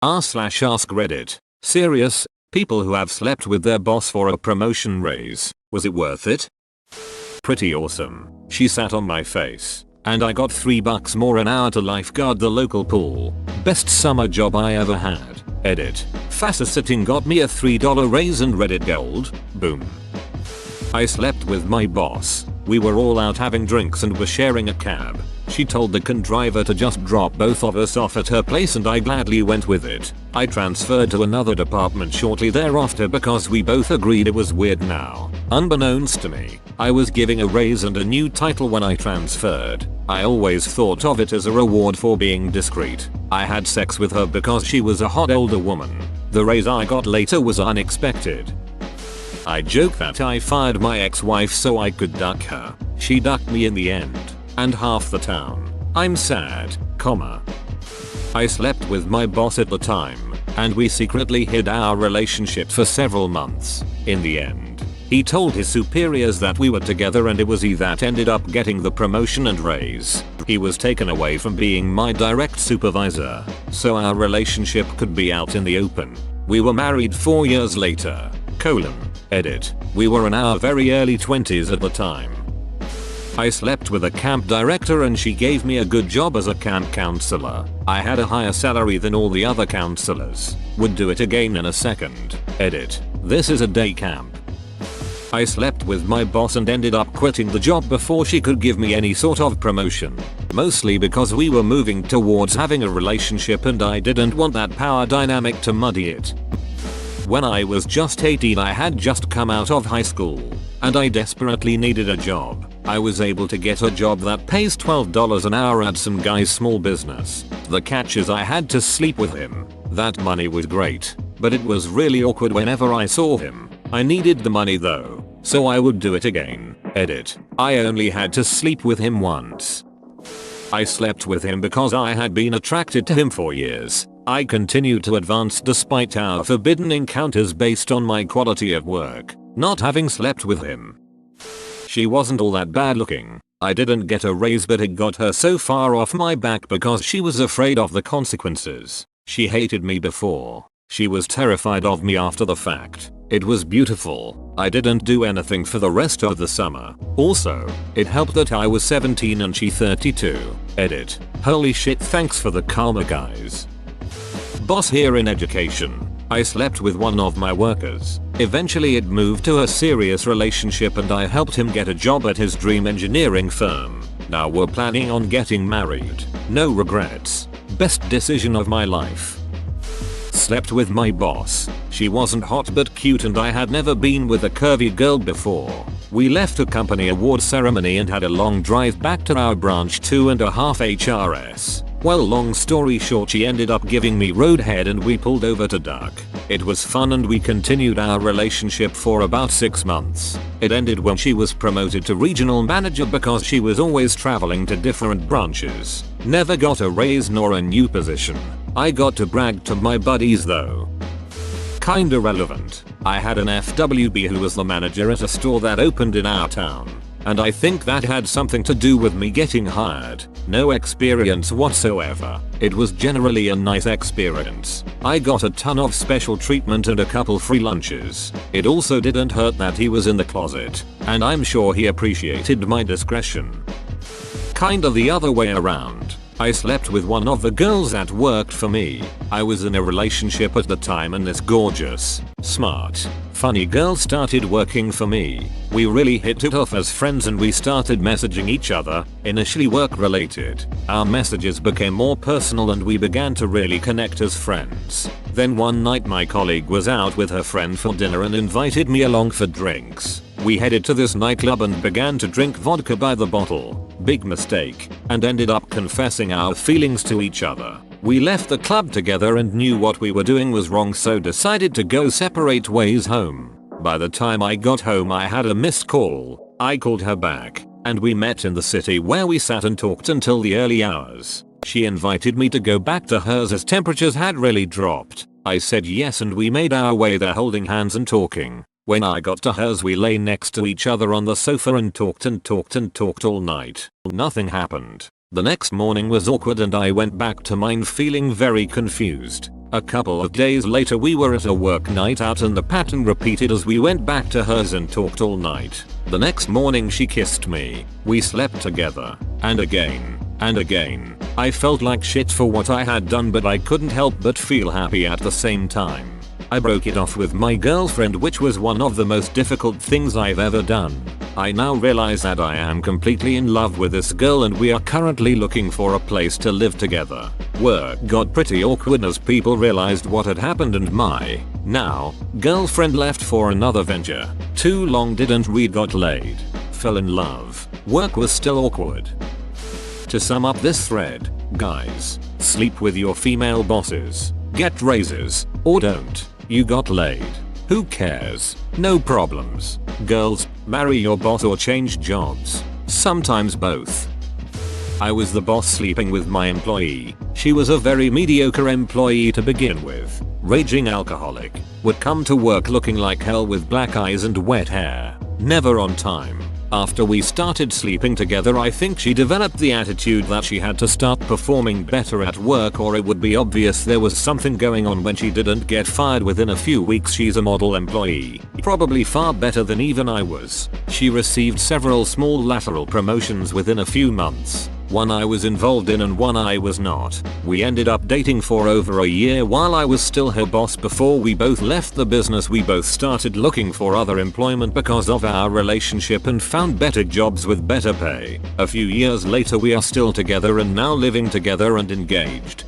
r/AskReddit. Serious, people who have slept with their boss for a promotion raise, was it worth it? Pretty awesome. She sat on my face, and I got $3 more an hour to lifeguard the local pool. Best summer job I ever had. Edit. Faster sitting got me a $3 raise and Reddit gold. Boom. I slept with my boss. We were all out having drinks and were sharing a cab. She told the driver to just drop both of us off at her place and I gladly went with it. I transferred to another department shortly thereafter because we both agreed it was weird now. Unbeknownst to me, I was giving a raise and a new title when I transferred. I always thought of it as a reward for being discreet. I had sex with her because she was a hot older woman. The raise I got later was unexpected. I joke that I fired my ex-wife so I could duck her. She ducked me in the end. And half the town. I'm sad, comma. I slept with my boss at the time, and we secretly hid our relationship for several months. In the end, he told his superiors that we were together and it was he that ended up getting the promotion and raise. He was taken away from being my direct supervisor, so our relationship could be out in the open. We were married 4 years later. Edit. We were in our very early 20s at the time. I slept with a camp director and she gave me a good job as a camp counselor. I had a higher salary than all the other counselors. Would do it again in a second. Edit. This is a day camp. I slept with my boss and ended up quitting the job before she could give me any sort of promotion. Mostly because we were moving towards having a relationship and I didn't want that power dynamic to muddy it. When I was just 18 I had just come out of high school, and I desperately needed a job. I was able to get a job that pays $12 an hour at some guy's small business. The catch is I had to sleep with him. That money was great, but it was really awkward whenever I saw him. I needed the money though, so I would do it again. Edit. I only had to sleep with him once. I slept with him because I had been attracted to him for years. I continued to advance despite our forbidden encounters based on my quality of work, not having slept with him. She wasn't all that bad looking. I didn't get a raise but it got her so far off my back because she was afraid of the consequences. She hated me before. She was terrified of me after the fact. It was beautiful. I didn't do anything for the rest of the summer. Also, it helped that I was 17 and she 32. Edit. Holy shit, thanks for the karma guys. Boss here in education. I slept with one of my workers. Eventually it moved to a serious relationship and I helped him get a job at his dream engineering firm. Now we're planning on getting married. No regrets. Best decision of my life. Slept with my boss. She wasn't hot but cute and I had never been with a curvy girl before. We left a company award ceremony and had a long drive back to our branch 2.5 HRS. Well, long story short, she ended up giving me roadhead and we pulled over to duck. It was fun and we continued our relationship for about 6 months. It ended when she was promoted to regional manager because she was always traveling to different branches. Never got a raise nor a new position. I got to brag to my buddies though. Kinda relevant. I had an FWB who was the manager at a store that opened in our town. And I think that had something to do with me getting hired. No experience whatsoever. It was generally a nice experience. I got a ton of special treatment and a couple free lunches. It also didn't hurt that he was in the closet, and I'm sure he appreciated my discretion. Kinda the other way around. I slept with one of the girls that worked for me. I was in a relationship at the time and this gorgeous, smart, funny girl started working for me. We really hit it off as friends and we started messaging each other, initially work related. Our messages became more personal and we began to really connect as friends. Then one night my colleague was out with her friend for dinner and invited me along for drinks. We headed to this nightclub and began to drink vodka by the bottle. Big mistake, and ended up confessing our feelings to each other. We left the club together and knew what we were doing was wrong, so decided to go separate ways home. By the time I got home I had a missed call. I called her back, and we met in the city where we sat and talked until the early hours. She invited me to go back to hers as temperatures had really dropped. I said yes and we made our way there holding hands and talking. When I got to hers we lay next to each other on the sofa and talked all night. Nothing happened. The next morning was awkward and I went back to mine feeling very confused. A couple of days later we were at a work night out and the pattern repeated as we went back to hers and talked all night. The next morning she kissed me. We slept together. And again. And again. I felt like shit for what I had done, but I couldn't help but feel happy at the same time. I broke it off with my girlfriend, which was one of the most difficult things I've ever done. I now realize that I am completely in love with this girl and we are currently looking for a place to live together. Work got pretty awkward as people realized what had happened and my now girlfriend left for another venture. Too long didn't read, got laid. Fell in love. Work was still awkward. To sum up this thread, guys, sleep with your female bosses, get raises, or don't. You got laid. Who cares? No problems. Girls, marry your boss or change jobs. Sometimes both. I was the boss sleeping with my employee. She was a very mediocre employee to begin with. Raging alcoholic. Would come to work looking like hell with black eyes and wet hair. Never on time. After we started sleeping together, I think she developed the attitude that she had to start performing better at work or it would be obvious there was something going on when she didn't get fired within a few weeks. She's a model employee, probably far better than even I was. She received several small lateral promotions within a few months. One I was involved in and one I was not. We ended up dating for over a year while I was still her boss. Before we both left the business, we both started looking for other employment because of our relationship and found better jobs with better pay. A few years later we are still together and now living together and engaged.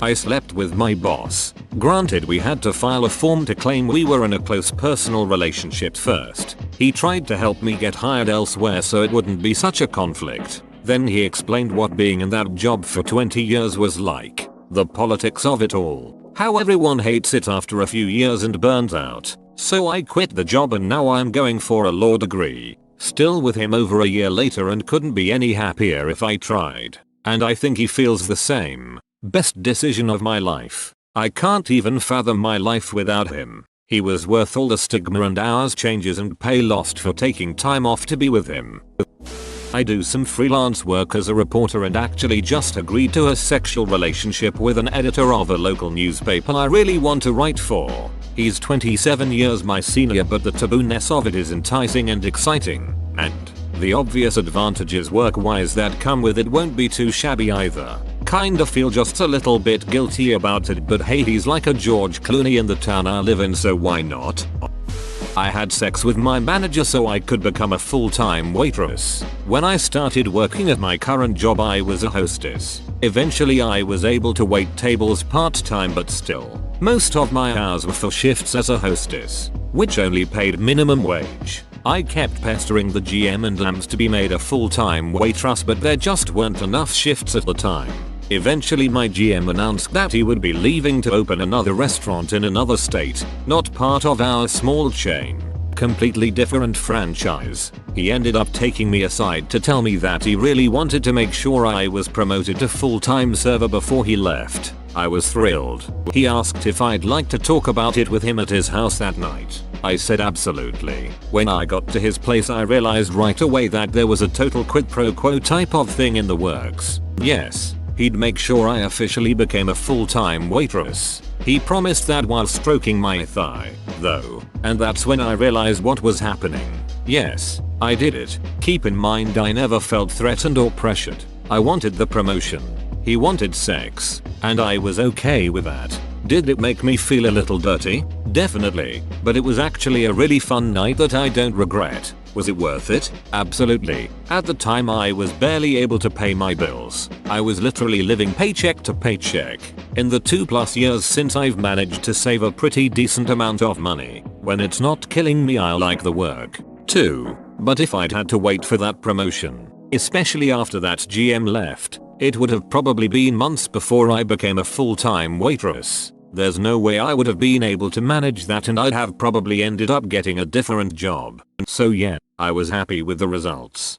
I slept with my boss. Granted, we had to file a form to claim we were in a close personal relationship first. He tried to help me get hired elsewhere so it wouldn't be such a conflict. Then he explained what being in that job for 20 years was like. The politics of it all. How everyone hates it after a few years and burns out. So I quit the job and now I'm going for a law degree. Still with him over a year later and couldn't be any happier if I tried. And I think he feels the same. Best decision of my life. I can't even fathom my life without him. He was worth all the stigma and hours changes and pay lost for taking time off to be with him. I do some freelance work as a reporter and actually just agreed to a sexual relationship with an editor of a local newspaper I really want to write for. He's 27 years my senior, but the taboo-ness of it is enticing and exciting, and the obvious advantages work-wise that come with it won't be too shabby either. Kinda feel just a little bit guilty about it, but hey, he's like a George Clooney in the town I live in, so why not? I had sex with my manager so I could become a full-time waitress. When I started working at my current job I was a hostess. Eventually I was able to wait tables part-time, but still, most of my hours were for shifts as a hostess, which only paid minimum wage. I kept pestering the GM and Lambs to be made a full-time waitress, but there just weren't enough shifts at the time. Eventually my GM announced that he would be leaving to open another restaurant in another state, not part of our small chain. Completely different franchise. He ended up taking me aside to tell me that he really wanted to make sure I was promoted to full-time server before he left. I was thrilled. He asked if I'd like to talk about it with him at his house that night. I said absolutely. When I got to his place I realized right away that there was a total quid pro quo type of thing in the works. Yes. He'd make sure I officially became a full-time waitress. He promised that while stroking my thigh, though, and that's when I realized what was happening. Yes, I did it. Keep in mind I never felt threatened or pressured. I wanted the promotion. He wanted sex, and I was okay with that. Did it make me feel a little dirty? Definitely, but it was actually a really fun night that I don't regret. Was it worth it? Absolutely. At the time I was barely able to pay my bills. I was literally living paycheck to paycheck. In the 2+ years since I've managed to save a pretty decent amount of money. When it's not killing me I like the work too. But if I'd had to wait for that promotion, especially after that GM left, it would have probably been months before I became a full-time waitress. There's no way I would have been able to manage that and I'd have probably ended up getting a different job. So yeah, I was happy with the results.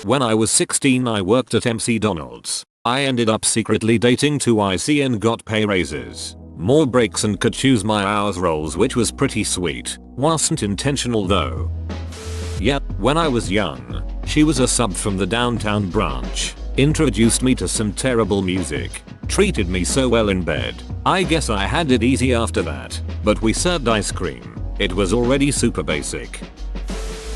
When I was 16 I worked at MC Donald's. I ended up secretly dating 2 IC and got pay raises, more breaks and could choose my hours roles, which was pretty sweet. Wasn't intentional though. Yep, when I was young, she was a sub from the downtown branch. Introduced me to some terrible music. treated me so well in bed. I guess I had it easy after that. But we served ice cream. It was already super basic.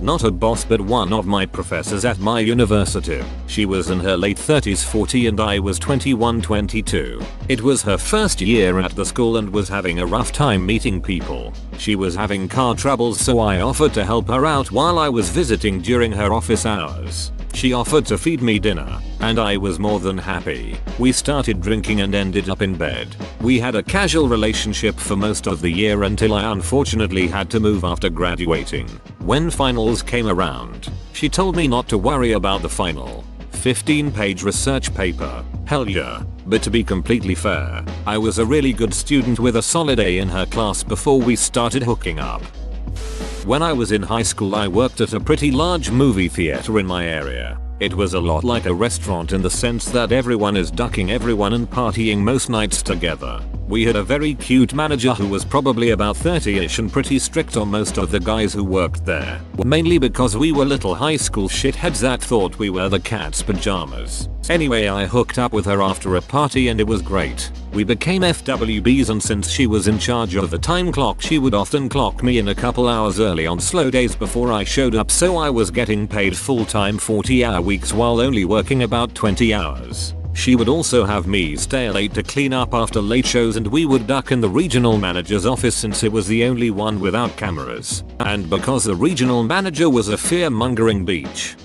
Not a boss but one of my professors at my university. She was in her late 30s 40 and I was 21 22. It was her first year at the school and was having a rough time meeting people. She was having car troubles so I offered to help her out while I was visiting during her office hours. She offered to feed me dinner, and I was more than happy. We started drinking and ended up in bed. We had a casual relationship for most of the year until I unfortunately had to move after graduating. When finals came around, she told me not to worry about the final 15-page research paper. Hell yeah. But to be completely fair, I was a really good student with a solid A in her class before we started hooking up. When I was in high school I worked at a pretty large movie theater in my area. It was a lot like a restaurant in the sense that everyone is ducking everyone and partying most nights together. We had a very cute manager who was probably about 30ish and pretty strict on most of the guys who worked there. Mainly because we were little high school shitheads that thought we were the cat's pajamas. Anyway, I hooked up with her after a party and it was great. We became FWBs and since she was in charge of the time clock she would often clock me in a couple hours early on slow days before I showed up so I was getting paid full-time 40-hour weeks while only working about 20 hours. She would also have me stay late to clean up after late shows and we would duck in the regional manager's office since it was the only one without cameras. And because the regional manager was a fear-mongering bitch,